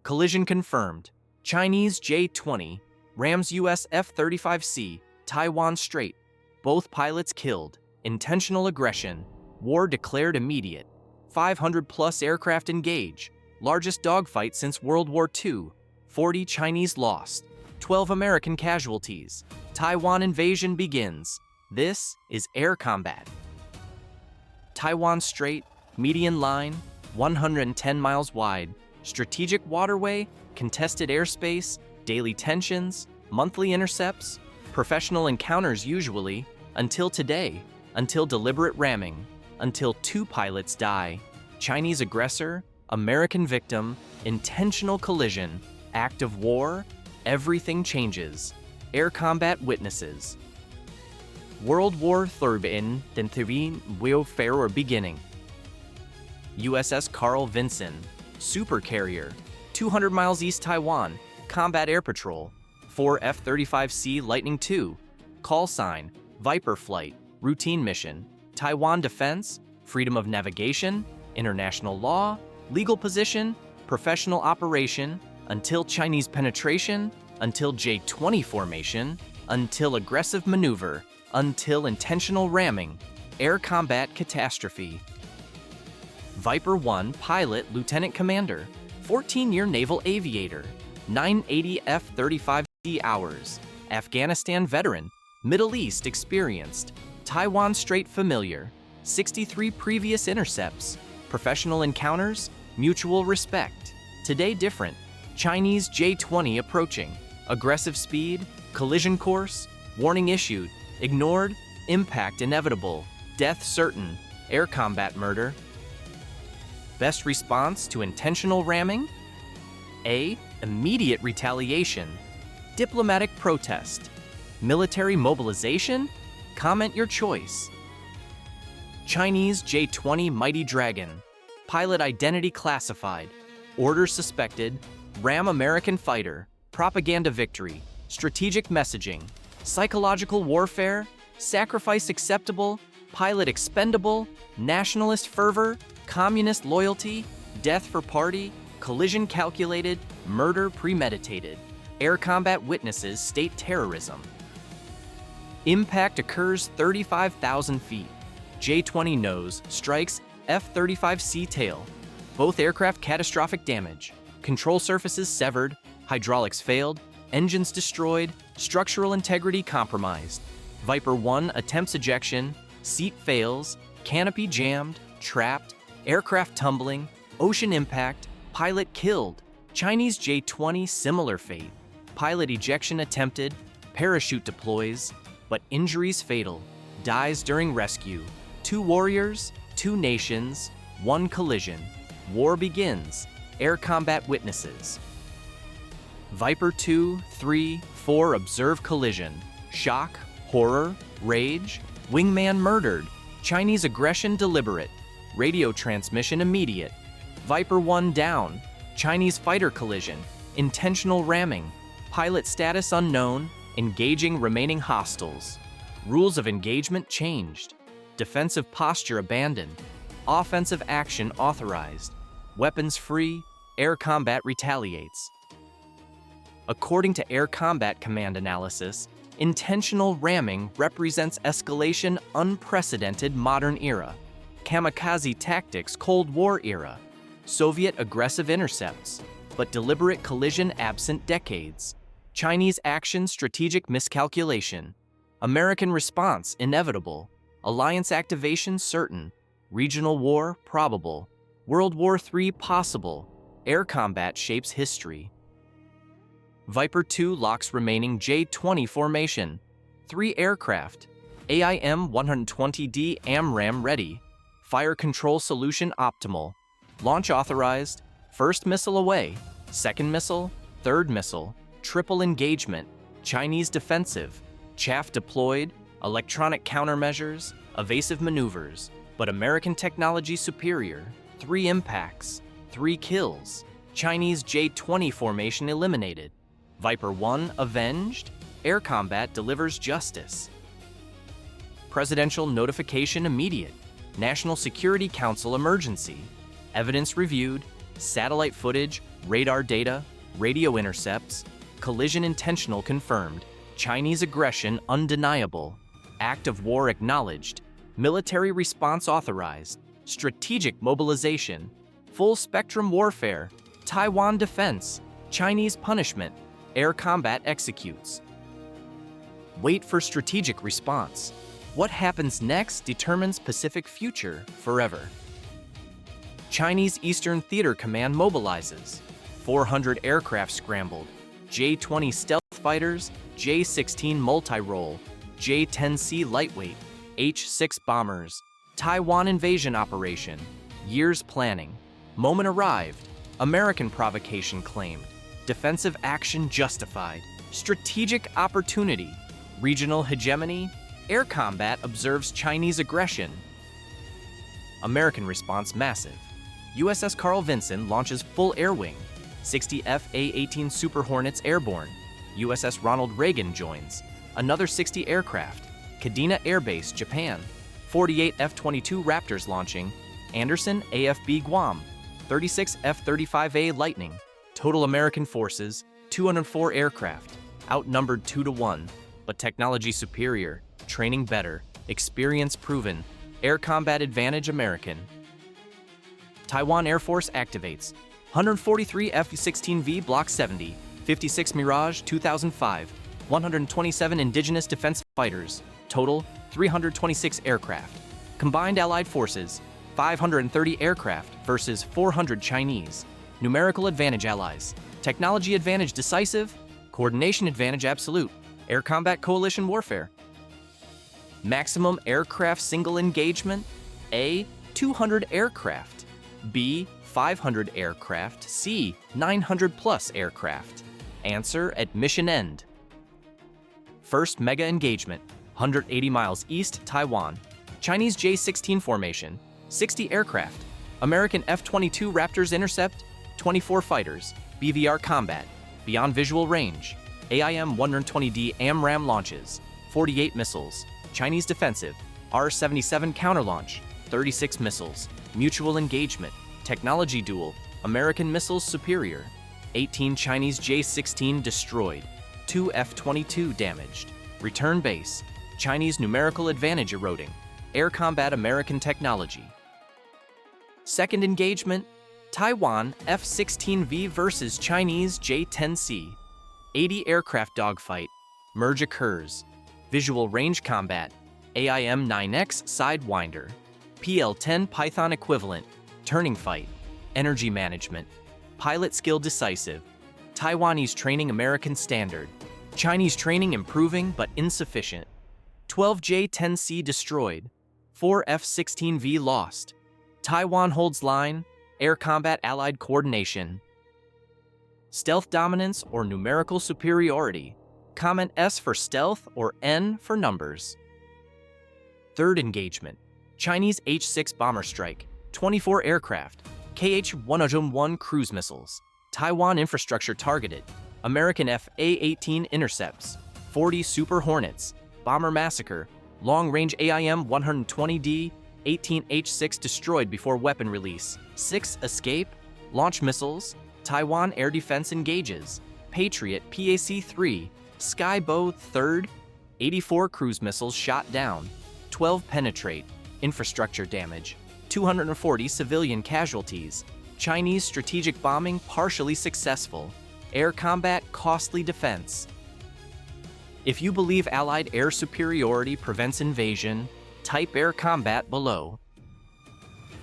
Collision confirmed. Chinese J-20 rams US F-35C, Taiwan Strait. Both pilots killed. Intentional aggression. War declared immediate. 500-plus aircraft engage. Largest dogfight since World War II. 40 Chinese lost. 12 American casualties. Taiwan invasion begins. This is air combat. Taiwan Strait, median line, 110 miles wide. Strategic waterway, contested airspace, daily tensions, monthly intercepts, professional encounters usually, until today, until deliberate ramming, until 2 pilots die. Chinese aggressor, American victim, intentional collision, act of war, everything changes. Air combat witnesses. World War III den Taiwan warfare beginning. USS Carl Vinson, supercarrier, 200 miles east Taiwan, combat air patrol, 4 F-35C Lightning II, call sign, Viper flight, routine mission, Taiwan defense, freedom of navigation, international law, legal position, professional operation, until Chinese penetration, until J-20 formation, until aggressive maneuver, until intentional ramming, air combat catastrophe. Viper 1 pilot lieutenant commander, 14-year naval aviator, 980 F-35C hours, Afghanistan veteran, Middle East experienced, Taiwan Strait familiar, 63 previous intercepts, professional encounters, mutual respect. Today different, Chinese J-20 approaching, aggressive speed, collision course, warning issued, ignored, impact inevitable, death certain, air combat murder. Best response to intentional ramming? A. Immediate retaliation. Diplomatic protest. Military mobilization? Comment your choice. Chinese J-20 Mighty Dragon. Pilot identity classified. Order suspected. Ram American fighter. Propaganda victory. Strategic messaging. Psychological warfare. Sacrifice acceptable. Pilot expendable. Nationalist fervor. Communist loyalty. Death for party. Collision calculated. Murder premeditated. Air combat witnesses state terrorism. Impact occurs 35,000 feet. J-20 nose strikes F-35C tail. Both aircraft catastrophic damage. Control surfaces severed. Hydraulics failed. Engines destroyed. Structural integrity compromised. Viper 1 attempts ejection. Seat fails. Canopy jammed. Trapped. Aircraft tumbling. Ocean impact. Pilot killed. Chinese J-20 similar fate. Pilot ejection attempted. Parachute deploys. But injuries fatal. Dies during rescue. 2 warriors, 2 nations, 1 collision. War begins. Air combat witnesses. Viper 2, 3, 4 observe collision. Shock, horror, rage. Wingman murdered. Chinese aggression deliberate. Radio transmission immediate. Viper 1 down. Chinese fighter collision. Intentional ramming. Pilot status unknown. Engaging remaining hostiles. Rules of engagement changed. Defensive posture abandoned. Offensive action authorized. Weapons free. Air combat retaliates. According to Air Combat Command analysis, intentional ramming represents escalation unprecedented modern era. Kamikaze tactics Cold War era. Soviet aggressive intercepts, but deliberate collision absent decades. Chinese action strategic miscalculation. American response inevitable. Alliance activation certain. Regional war probable. World War III possible. Air combat shapes history. Viper 2 locks remaining J-20 formation. 3 aircraft. AIM-120D AMRAAM ready. Fire control solution optimal. Launch authorized. First missile away. Second missile. Third missile. Triple engagement. Chinese defensive. Chaff deployed. Electronic countermeasures. Evasive maneuvers. But American technology superior. 3 impacts. 3 kills. Chinese J-20 formation eliminated. Viper 1 avenged. Air combat delivers justice. Presidential notification immediate. National Security Council emergency. Evidence reviewed. Satellite footage, radar data, radio intercepts, collision intentional confirmed, Chinese aggression undeniable, act of war acknowledged, military response authorized, strategic mobilization, full spectrum warfare, Taiwan defense, Chinese punishment, air combat executes. Wait for strategic response. What happens next determines Pacific future forever. Chinese Eastern Theater Command mobilizes. 400 aircraft scrambled. J-20 stealth fighters, J-16 multi-role, J-10C lightweight, H-6 bombers. Taiwan invasion operation. Years planning. Moment arrived. American provocation claimed. Defensive action justified. Strategic opportunity. Regional hegemony. Air combat observes Chinese aggression. American response massive. USS Carl Vinson launches full air wing. 60 F/A-18 Super Hornets airborne. USS Ronald Reagan joins. Another 60 aircraft. Kadena Air Base, Japan. 48 F-22 Raptors launching. Anderson AFB Guam. 36 F-35A Lightning. Total American forces, 204 aircraft. Outnumbered 2-1, but technology superior, training better, experience proven, air combat advantage American. Taiwan Air Force activates. 143 F-16V Block 70, 56 Mirage 2005, 127 indigenous defense fighters, total 326 aircraft. Combined Allied forces, 530 aircraft versus 400 Chinese. Numerical advantage allies. Technology advantage decisive. Coordination advantage absolute. Air combat coalition warfare. Maximum aircraft single engagement. A. 200 aircraft. B. 500 aircraft. C. 900 plus aircraft. Answer at mission end. First mega engagement. 180 miles east, Taiwan. Chinese J-16 formation. 60 aircraft. American F-22 Raptors intercept. 24 fighters. BVR combat. Beyond visual range. AIM-120D AMRAAM launches. 48 missiles. Chinese defensive. R-77 counterlaunch. 36 missiles. Mutual engagement. Technology duel. American missiles superior. 18 Chinese J-16 destroyed. 2 F-22 damaged. Return base. Chinese numerical advantage eroding. Air combat American technology. Second engagement. Taiwan F-16V versus Chinese J-10C. 80 aircraft dogfight. Merge occurs. Visual range combat. AIM-9X Sidewinder. PL-10 Python equivalent. Turning fight. Energy management. Pilot skill decisive. Taiwanese training American standard. Chinese training improving but insufficient. 12 J-10C destroyed. 4 F-16V lost. Taiwan holds line. Air combat allied coordination. Stealth dominance or numerical superiority. Comment S for stealth or N for numbers. Third engagement. Chinese H-6 bomber strike. 24 aircraft. KH-101 cruise missiles. Taiwan infrastructure targeted. American F/A-18 intercepts. 40 Super Hornets. Bomber massacre. Long-range AIM-120D. 18 H-6 destroyed before weapon release. 6 escape. Launch missiles. Taiwan air defense engages. Patriot PAC-3. Skybow 3rd. 84 cruise missiles shot down. 12 penetrate. Infrastructure damage. 240 civilian casualties. Chinese strategic bombing partially successful. Air combat costly defense. If you believe Allied air superiority prevents invasion, type air combat below.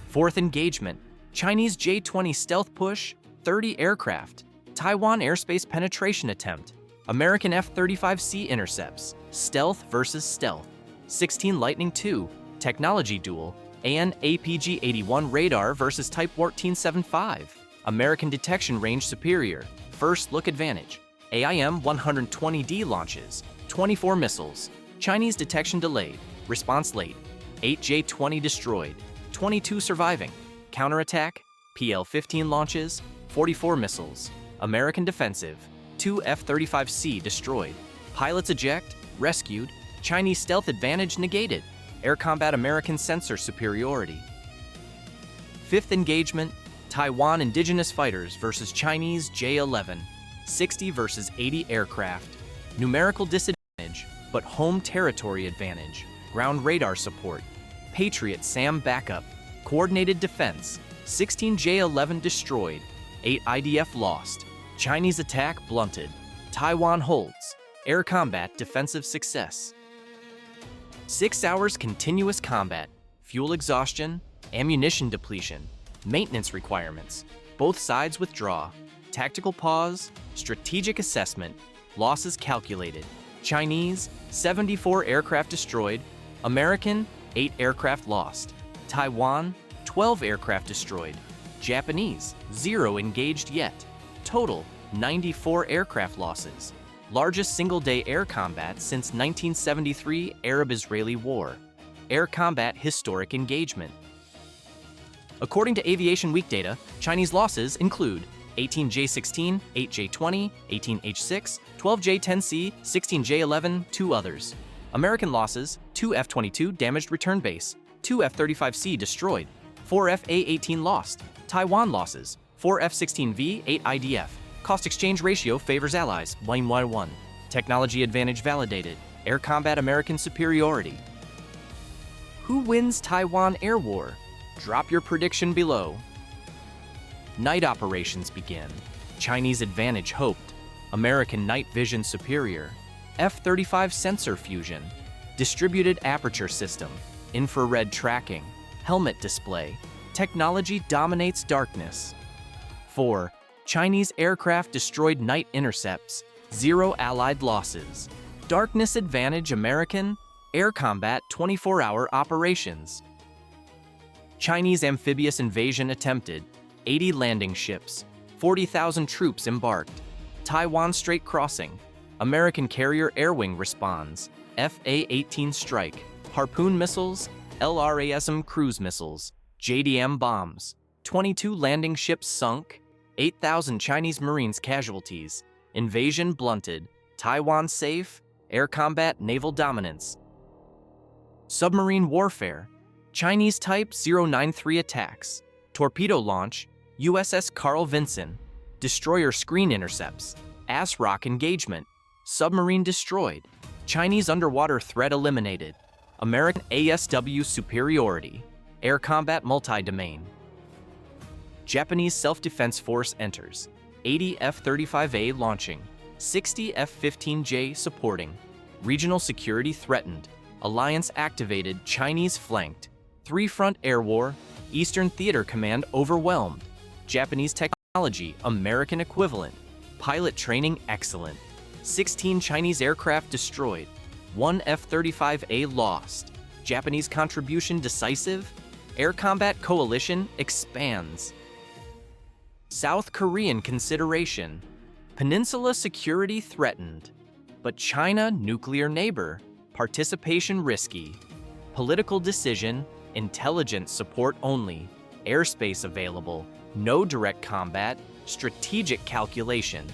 Fourth engagement. Chinese J-20 stealth push. 30 aircraft. Taiwan airspace penetration attempt. American F-35C intercepts. Stealth versus stealth. 16 Lightning II. Technology duel. AN/APG-81 radar versus Type 1475. American detection range superior. First look advantage. AIM-120D launches. 24 missiles. Chinese detection delayed. Response late. 8 J-20 destroyed. 22 surviving. Counterattack. PL-15 launches. 44 missiles. American defensive. 2 F-35C destroyed. Pilots eject. Rescued. Chinese stealth advantage negated. Air combat American sensor superiority. Fifth engagement. Taiwan indigenous fighters versus Chinese J-11, 60 versus 80 aircraft. Numerical disadvantage, but home territory advantage. Ground radar support. Patriot SAM backup. Coordinated defense. 16 J-11 destroyed. 8 IDF lost. Chinese attack blunted. Taiwan holds. Air combat defensive success. 6 hours continuous combat. Fuel exhaustion. Ammunition depletion. Maintenance requirements. Both sides withdraw. Tactical pause. Strategic assessment. Losses calculated. Chinese, 74 aircraft destroyed. American, 8 aircraft lost. Taiwan, 12 aircraft destroyed. Japanese, 0 engaged yet. Total, 94 aircraft losses. Largest single-day air combat since 1973 Arab-Israeli War. Air combat historic engagement. According to Aviation Week data, Chinese losses include 18 J-16, 8 J-20, 18 H-6, 12 J-10C, 16 J-11, 2 others. American losses, 2 F-22 damaged return base, 2 F-35C destroyed, 4 F-A-18 lost. Taiwan losses, 4 F-16V, 8 IDF. Cost exchange ratio favors allies, 1-1-1. Technology advantage validated. Air combat American superiority. Who wins Taiwan Air War? Drop your prediction below. Night operations begin. Chinese advantage hoped. American night vision superior. F-35 sensor fusion. Distributed aperture system. Infrared tracking. Helmet display. Technology dominates darkness. 4. Chinese aircraft destroyed night intercepts. 0 Allied losses. Darkness advantage American. Air combat 24-hour operations. Chinese amphibious invasion attempted. 80 landing ships. 40,000 troops embarked. Taiwan Strait crossing. American carrier air wing responds. F-A-18 strike. Harpoon missiles. LRASM cruise missiles. JDM bombs. 22 landing ships sunk. 8,000 Chinese Marines casualties. Invasion blunted. Taiwan safe. Air combat naval dominance. Submarine warfare. Chinese Type 093 attacks. Torpedo launch. USS Carl Vinson. Destroyer screen intercepts. ASROC engagement. Submarine destroyed. Chinese underwater threat eliminated. American ASW superiority. Air combat multi-domain. Japanese self-defense force enters. 80 F-35A launching. 60 F-15J supporting. Regional security threatened. Alliance activated. Chinese flanked. 3-front air war. Eastern Theater Command overwhelmed. Japanese technology, American equivalent. Pilot training excellent. 16 Chinese aircraft destroyed. 1 F-35A lost. Japanese contribution decisive. Air combat coalition expands. South Korean consideration. Peninsula security threatened. But China nuclear neighbor. Participation risky. Political decision. Intelligence support only. Airspace available. No direct combat. Strategic calculation.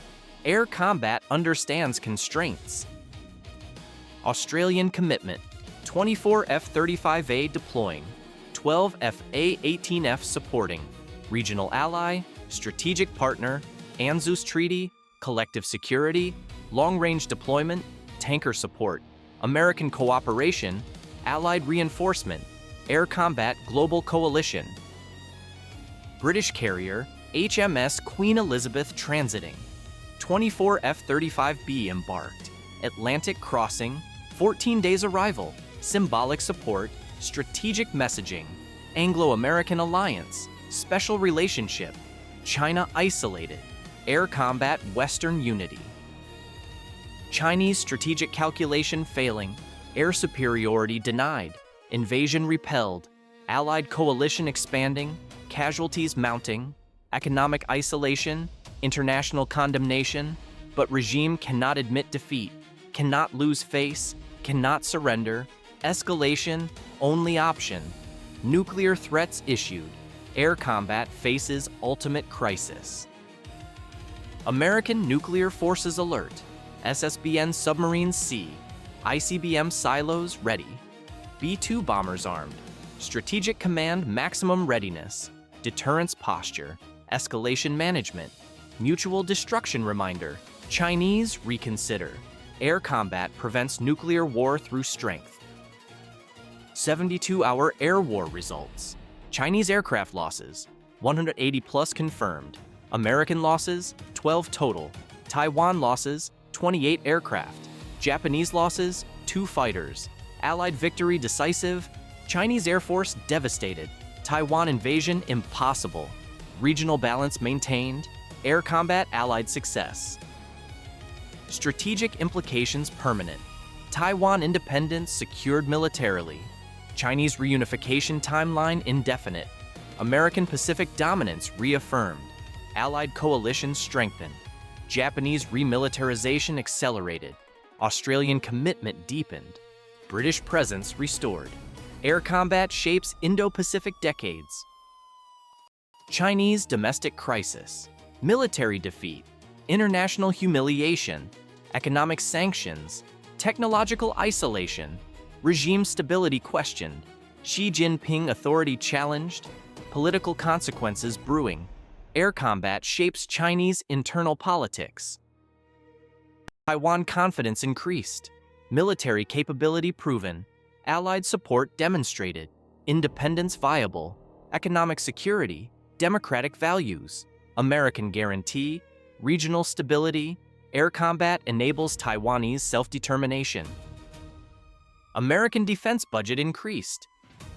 Air combat understands constraints. Australian commitment. 24 F-35A deploying. 12 F-A-18F supporting. Regional ally. Strategic partner. ANZUS Treaty. Collective security. Long-range deployment. Tanker support. American cooperation. Allied reinforcement. Air combat global coalition. British carrier. HMS Queen Elizabeth transiting. 24 F-35B embarked. Atlantic crossing. 14 days arrival. Symbolic support. Strategic messaging. Anglo-American alliance. Special relationship. China isolated. Air combat Western unity. Chinese strategic calculation failing. Air superiority denied. Invasion repelled. Allied coalition expanding. Casualties mounting. Economic isolation. International condemnation. But regime cannot admit defeat. Cannot lose face. Cannot surrender. Escalation, only option. Nuclear threats issued. Air combat faces ultimate crisis. American nuclear forces alert. SSBN submarines sea. ICBM silos ready. B-2 bombers armed. Strategic command maximum readiness. deterrence posture, escalation management, mutual destruction reminder, Chinese reconsider, air combat prevents nuclear war through strength. 72-hour air war results. Chinese aircraft losses, 180 plus confirmed. American losses, 12 total. Taiwan losses, 28 aircraft. Japanese losses, 2 fighters. Allied victory decisive. Chinese Air Force devastated. Taiwan invasion impossible. Regional balance maintained. Air combat Allied success. Strategic implications permanent. Taiwan independence secured militarily. Chinese reunification timeline indefinite. American Pacific dominance reaffirmed. Allied coalition strengthened. Japanese remilitarization accelerated. Australian commitment deepened. British presence restored. Air combat shapes Indo-Pacific decades. Chinese domestic crisis. Military defeat. International humiliation. Economic sanctions. Technological isolation. Regime stability questioned. Xi Jinping authority challenged. Political consequences brewing. Air combat shapes Chinese internal politics. Taiwan confidence increased. Military capability proven. Allied support demonstrated. Independence viable. Economic security. Democratic values. American guarantee. Regional stability. Air combat enables Taiwanese self-determination. American defense budget increased.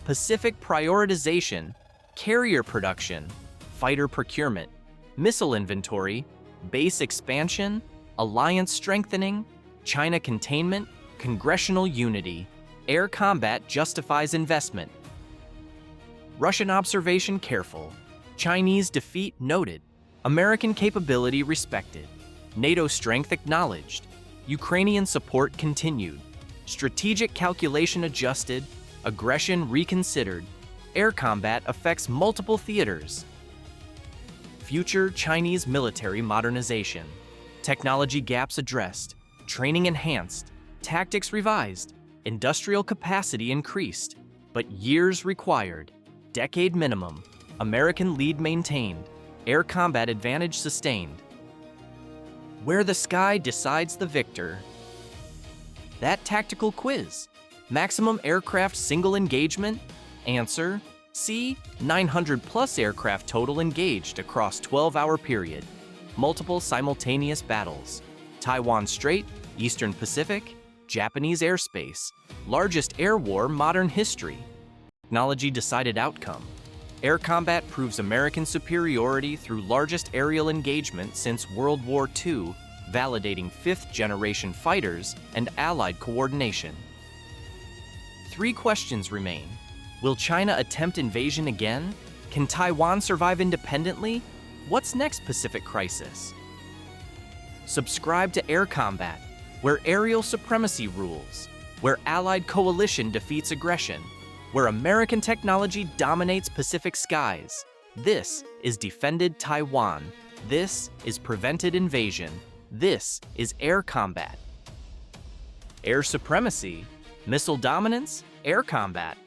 Pacific prioritization. Carrier production. Fighter procurement. Missile inventory. Base expansion. Alliance strengthening. China containment. Congressional unity. Air combat justifies investment. Russian observation careful. Chinese defeat noted. American capability respected. NATO strength acknowledged. Ukrainian support continued. Strategic calculation adjusted. Aggression reconsidered. Air combat affects multiple theaters. Future Chinese military modernization. Technology gaps addressed. Training enhanced. Tactics revised. Industrial capacity increased. But years required. Decade minimum. American lead maintained. Air combat advantage sustained. Where the sky decides the victor. That tactical quiz. Maximum aircraft single engagement? Answer: C. 900 plus aircraft total engaged across 12-hour period. Multiple simultaneous battles. Taiwan Strait, Eastern Pacific, Japanese airspace. Largest air war modern history. Technology decided outcome. Air combat proves American superiority through largest aerial engagement since World War II, validating fifth-generation fighters and Allied coordination. 3 questions remain. Will China attempt invasion again? Can Taiwan survive independently? What's next, Pacific crisis? Subscribe to Air Combat, where aerial supremacy rules, where Allied coalition defeats aggression, where American technology dominates Pacific skies. This is Defended Taiwan. This is Prevented Invasion. This is Air Combat. Air supremacy, missile dominance, air combat.